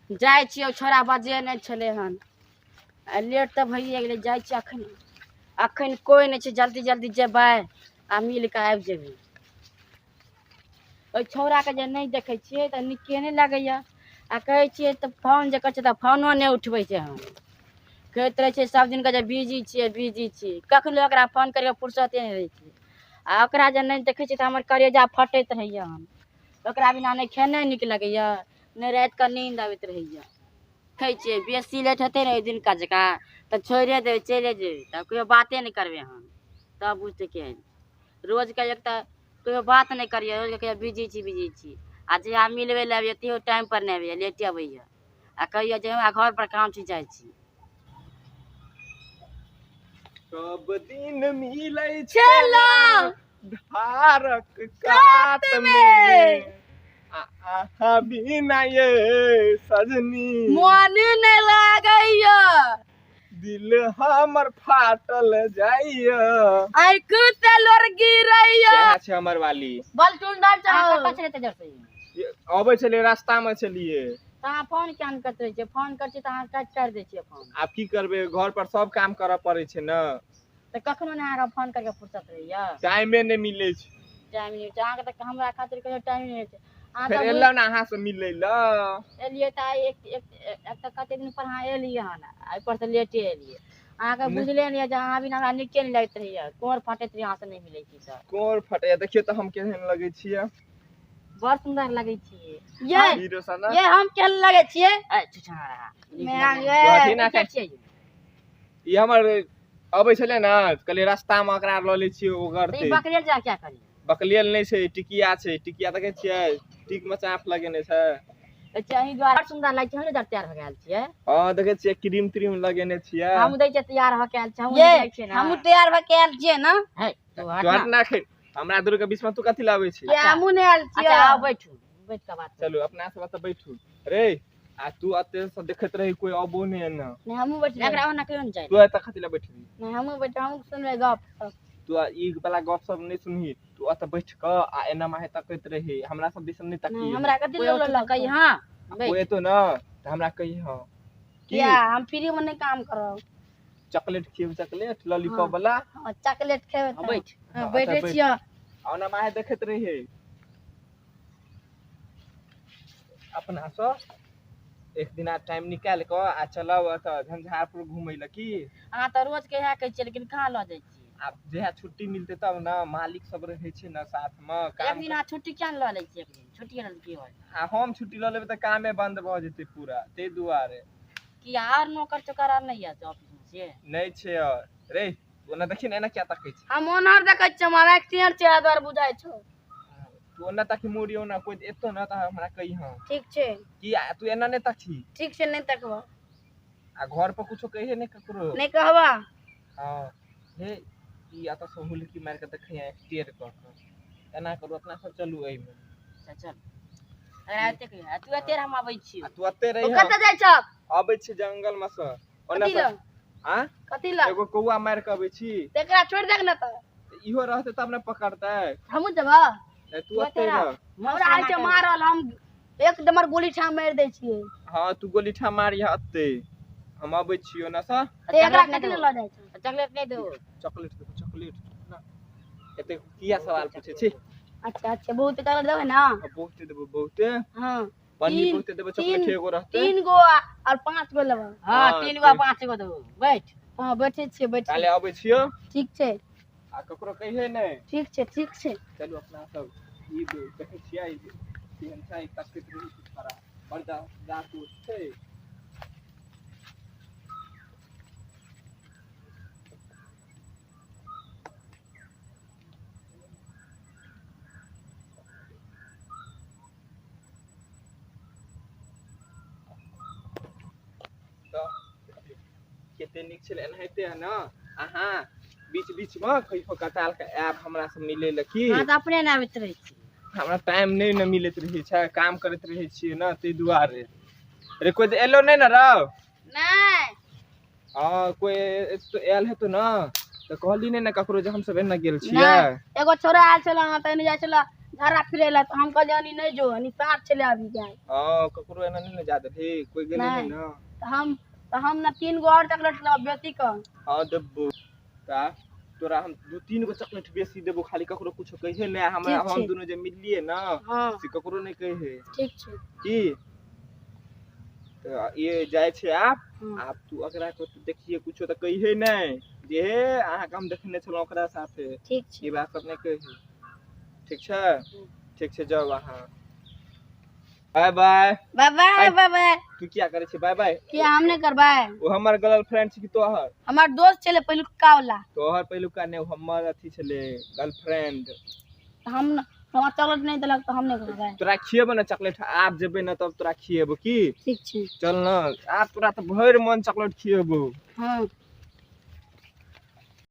जाय छियै छोरा बजे नहीं छले हन लेट तो भइए गेलै जाय छी अखन कोई नहीं छै जल्दी जल्दी जेबै आ मिल के आबि जेबै ओइ छौरा के जे नहीं देखै छियै तऽ नीके नहीं लगैया आ कहै छियै तऽ फोन जे करै छै तऽ फोनो नहीं उठबै छै हम कहैत रहै छै सब दिन के जे बिजी छियै कखनो ओकरा फोन करके फुर्सते नहीं रहै छै आ ओकरा जे नहीं देखै छियै तऽ हमर करेजा फटैत रहैया ओकरा बिना नहीं खेनाइ नीक लगैया नहीं रात के नींद आबैत रहैया कहै छियै बेसी लेट हेतै ने ओहि दिनका जकाँ तऽ छोड़े देबै चले जेबै तब कहियो बाते नहीं करबै हम तब बुझतै केहन रोज के एक तऽ कहियो बात नहीं करिए रोज के बिजी छी आ जहिया मिलबै ले अबियै तहियो टाइम पर नहीं अबैया लेटे अबैया आ कहियो जे हमरा घर पर काम छी जाइ छी सब दिन मिलै छेला धारक कात में आहा बिना ये सजनी मन नहीं लागैया दिल हमर फाटल जाइया आँख से लोर गिरैया क्या छै हमर वाली बलटून डाल चाहो कतऽ छले तेजर से अबै छलियै रास्ता में छलियै अहाँ फोन किया नहीं करते छियै फोन कर छी तऽ अहाँ काट कर दै छियै फोन आब की करबै घर पर सब काम करऽ पड़ै छै न तऽ कखनो नहीं अहाँके फोन करके फुर्सत रहैया टाइमे नहीं मिलै छै टाइम नहीं छै अहाँके तऽ हमरा खातिर कहियो टाइम नहीं छै अहाँ फिर तऽ एलौ ना अहाँ से मिलै ल एलियै तऽ एक तऽ कते दिन पर अहाँ एलियै हन एहि पर से लेटे एलियै अहाँके बुझले नहीं है जे अहाँ बिना हमरा नीके नहीं लगैत रहैया कोर फाटैत रही अहाँ से नहीं मिलै छी तऽ कोर फटैया देखियौ तऽ हम केहन लगै छियै बड़ सुंदर लगै छियै हीरो सन ये हम केहन लगै छियै ई हमर अबै छले ना कहलियै रास्ता में ओकरा लऽ लै छियै ओगरते बकरियल जा क्या करी बकलियल नहीं छै टिकिया देखै छियै टिक में चाप लगेने छै अही द्वारा सुंदर लागै छै हम ने तैयार भ गेल छियै हां देखै छियै क्रीम त्रीम लगेने छियै हम दै छियै तैयार भ गेल छै हम तैयार भ गेल छियै ना तो हट ना खे हमरा दूर के बीच में तू कथि लाबै छी हमहू नहीं आयल छियै अच्छा बैठू बैठ के बात चलू अपना सब त बैठू रे आ तू अते से देखत रही कोई अबो नहीं है ना नहीं हमहू बैठ एकरा ओना कहियो नहीं जाय तू एत कथि ला बैठबी नहीं हमहू बैठ हम सुनबे गप तू ई वाला गप सब नहीं सुनही तू अत बैठ क आ एना माहे तकैत रही हमरा सब दिस नहीं तकी हमरा कथि ल कहि हां कोई तो ना त हमरा कहि हां किया हम फ्री में नहीं काम करब चॉकलेट खियो चॉकलेट लॉलीपॉप वाला हां चॉकलेट खेबै बैठ बैठे छियै ओना माहे देखत रही अपना सो एक दिन टाइम निकाल के आ चलब त झंझारपुर घूमै ल की अहाँ त रोज के है कहै छियै लेकिन कहां ल जाय छी आब जेहा छुट्टी मिलते तब ना मालिक सब रहे छै ना साथ में काम एक दिन आ छुट्टी क्या ल लै छी एक दिन छुट्टी ल की होय आ हम छुट्टी ल लेबै त कामे बंद भ जेतै पूरा ते दुआरे कि यार नौकर चोकर आर नहीं है ऑफिस में से नहीं छै रे ओना देखि ना एना क्या तकै छी हम ओनर देखै छी हमरा एक्सीडेंट छै द्वार बुझाय छौ तू ओना तक मोरियो ना कोई एतो ना त हमरा कहि हां ठीक छै की तू एना नहीं तकही ठीक छै नहीं तकबो आ घर पर कुछो कहिए नहीं ककरो नहीं कहबा हां हे ई आता सहूल की मार के देखिए एक्सटेर क एना करू अपना सब चलू एहि में चल आते के तू एते हम आबै छी तू अते रही कत जाय छ आबै छी जंगल में से ओना हां कथि ल एगो कौआ मार के आबै छी तेकरा छोड़ देक न त इहो रहते तब न पकड़तै हमहू जबा तू अते रह हमरा आइ छै मारल हम एक नंबर गोली ठा मार दै छियै हां तू गोली ठा मारी हते हम आबै छियो ना सा ते एकरा कथि ल जाय छ चॉकलेट नहीं दो चॉकलेट ना एते किया सवाल पूछे छी अच्छा अच्छा बहुत तरह देबे ना बहुत देबो बहुत हां पन्नी बहुत देबो चॉकलेट एगो रहते 3 गो और 5 गो लेबो हां 3 गो 5 गो देबो बैठ हां बैठे छियै बैठ काले आबै छियो ठीक छै आ ककरो कहिए नहीं ठीक छै चलू अपना सब ई देखे छियै केहन छै तकत रही सारा बड़ा जातू छै केते निक छले एनाहिते है ना अहाँ बीच बीच में कहियो कताल के ऐप हमरा से मिले ल की हां त अपने ना आबैत रही छी हमरा टाइम नहीं न मिलत रही छै काम करत रही छी ना ते दुआरे रे कोई एलो नहीं न रौ नहीं हां कोई तो एल हेतो ना त कहली नहीं न ककरो जे हम सब एना गेल छियै एगो छोरा आल छला त नहीं जाय छला धारा फिरेला तो हम कहले हनी नहीं जो हनी पार चले आबी जाए हां ककरो एना नहीं जा दे हे कोई गेले नहीं ना तो हम ना 3 गो और चॉकलेट ला बेटी का हां देबो का तोरा हम 2-3 गो चॉकलेट बेसी देबो खाली ककरो कुछ कहिए ना हम दोनों जे मिललिए ना हां से ककरो नहीं कहे ठीक छै की तो ये जाए छे आप तू अकरा को तू देखिए कुछो तो कहिए नहीं जे हे अहाँ के हम देखने छलो ओकरा साथे ठीक छै ये बात सब नहीं कही ठीक छे जाओ अहाँ bye bye bye bye bye bye तू क्या करे छे बाय बाय क्या हम नहीं करबाय वो हमर गर्लफ्रेंड छी कि तोहर हमार दोस्त चले पहिलुका वाला तोहर पहिलुका ने हमर अथी छले गर्लफ्रेंड हम हमार चॉकलेट नहीं देलक तो हम नहीं करबाय तोरा खिएबो ना चॉकलेट आप जेबे ना तब तोरा खिएबो की ठीक छै चल ना आप तोरा तो भर मन चॉकलेट खिएबो हां